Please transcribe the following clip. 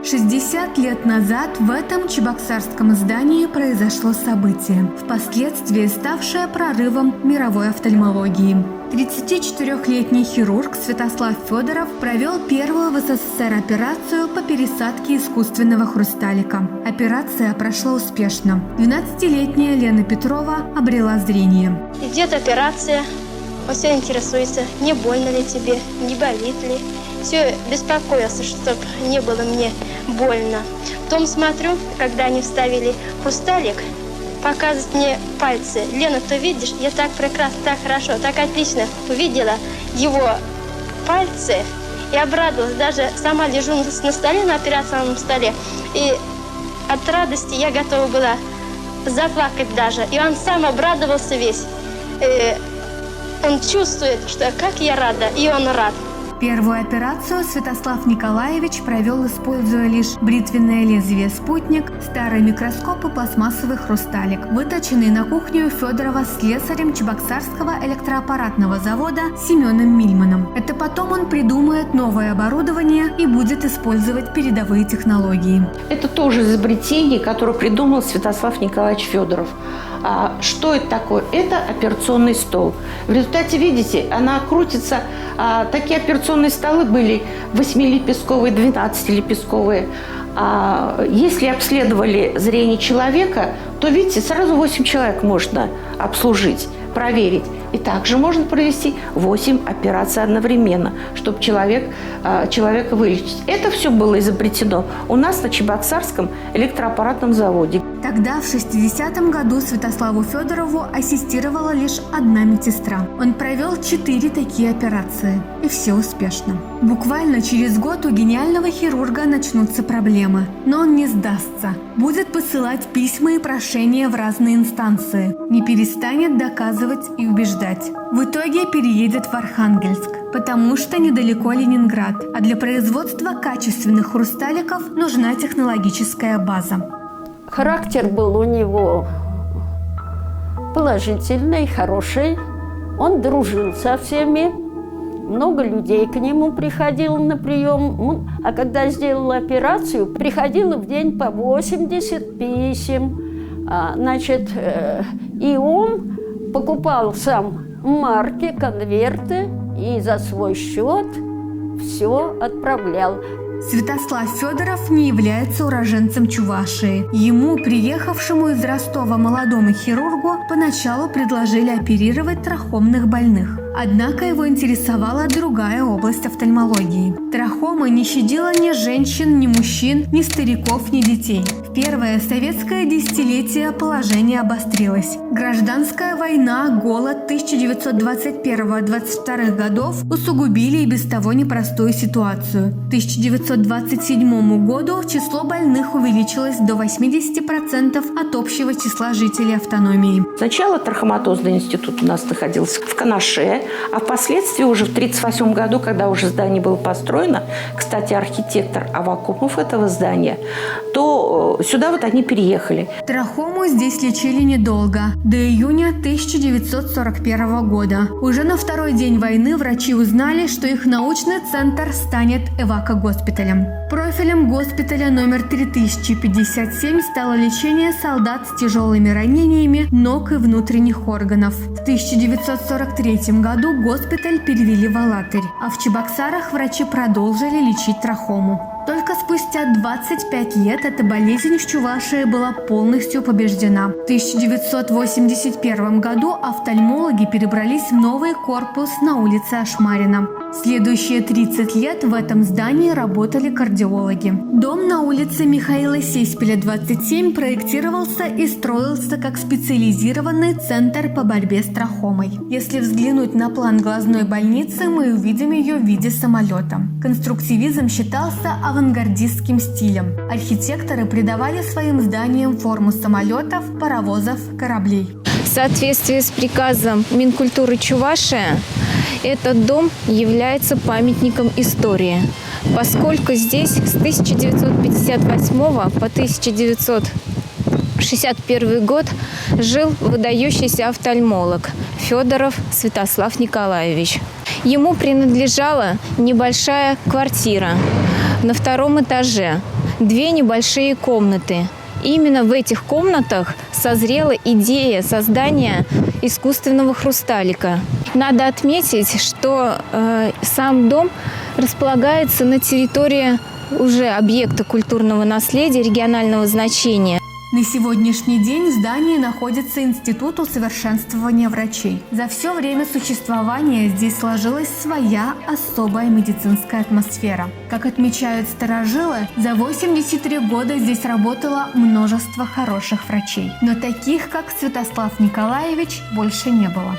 60 лет назад в этом чебоксарском здании произошло событие, впоследствии ставшее прорывом мировой офтальмологии. 34-летний хирург Святослав Федоров провел первую в СССР операцию по пересадке искусственного хрусталика. Операция прошла успешно. 12-летняя Лена Петрова обрела зрение. Идет операция, он все интересуется, не больно ли тебе, не болит ли. Все беспокоился, чтобы не было мне больно. Потом смотрю, когда они вставили хрусталик, показывают мне пальцы. Лена, ты видишь? Я так прекрасно, так хорошо, так отлично увидела его пальцы и обрадовалась. Даже сама лежу на столе, на операционном столе, и от радости я готова была заплакать даже. И он сам обрадовался весь. Он чувствует, что как я рада, и он рад. Первую операцию Святослав Николаевич провел, используя лишь бритвенное лезвие «Спутник», старый микроскоп и пластмассовый хрусталик, выточенный на кухню Федорова слесарем Чебоксарского электроаппаратного завода Семеном Мильманом. Это потом он придумает новое оборудование и будет использовать передовые технологии. Это тоже изобретение, которое придумал Святослав Николаевич Федоров. Что это такое? Это операционный стол. В результате, видите, она крутится. Такие операционные столы были 8-лепестковые, 12-лепестковые. Если обследовали зрение человека, то, видите, сразу 8 человек можно обслужить, проверить. И также можно провести 8 операций одновременно, чтобы человека вылечить. Это все было изобретено у нас на Чебоксарском электроаппаратном заводе. Тогда, в 60-м году, Святославу Федорову ассистировала лишь одна медсестра. Он провел 4 такие операции. И все успешно. Буквально через год у гениального хирурга начнутся проблемы. Но он не сдастся. Будет посылать письма и прошения в разные инстанции. Не перестанет доказывать и убеждать. В итоге переедет в Архангельск, потому что недалеко Ленинград. А для производства качественных хрусталиков нужна технологическая база. Характер был у него положительный, хороший. Он дружил со всеми. Много людей к нему приходило на прием. А когда сделала операцию, приходило в день по 80 писем. И он покупал сам марки, конверты и за свой счет все отправлял. Святослав Федоров не является уроженцем Чувашии. Ему, приехавшему из Ростова молодому хирургу, поначалу предложили оперировать трахомных больных. Однако его интересовала другая область офтальмологии. Трахома не щадила ни женщин, ни мужчин, ни стариков, ни детей. В первое советское десятилетие положение обострилось. Гражданская война, голод 1921-22 годов усугубили и без того непростую ситуацию. К 1927 году число больных увеличилось до 80% от общего числа жителей автономии. Сначала трахоматозный институт у нас находился в Канаше, а впоследствии уже в 1938 году, когда уже здание было построено, кстати, архитектор Аввакумов этого здания, то сюда вот они переехали. Трахому здесь лечили недолго, до июня 1941 года. Уже на второй день войны врачи узнали, что их научный центр станет эвакогоспиталем. Профилем госпиталя номер 3057 стало лечение солдат с тяжелыми ранениями ног и внутренних органов. В 1943 году госпиталь перевели в Алатырь, а в Чебоксарах врачи продолжили лечить трахому. Только спустя 25 лет эта болезнь в Чувашии была полностью побеждена. В 1981 году офтальмологи перебрались в новый корпус на улице Ашмарина. Следующие 30 лет в этом здании работали кардиологи. Дом на улице Михаила Сеспеля, 27, проектировался и строился как специализированный центр по борьбе с трахомой. Если взглянуть на план глазной больницы, мы увидим ее в виде самолета. Конструктивизм считался авангардистским стилем. Архитекторы придавали своим зданиям форму самолетов, паровозов, кораблей. В соответствии с приказом Минкультуры Чувашия, этот дом является памятником истории, поскольку здесь с 1958 по 1961 год жил выдающийся офтальмолог Федоров Святослав Николаевич. Ему принадлежала небольшая квартира на втором этаже, две небольшие комнаты. Именно в этих комнатах созрела идея создания искусственного хрусталика. Надо отметить, что сам дом располагается на территории уже объекта культурного наследия регионального значения. На сегодняшний день в здании находится Институт усовершенствования врачей. За все время существования здесь сложилась своя особая медицинская атмосфера. Как отмечают старожилы, за 83 года здесь работало множество хороших врачей. Но таких, как Святослав Николаевич, больше не было.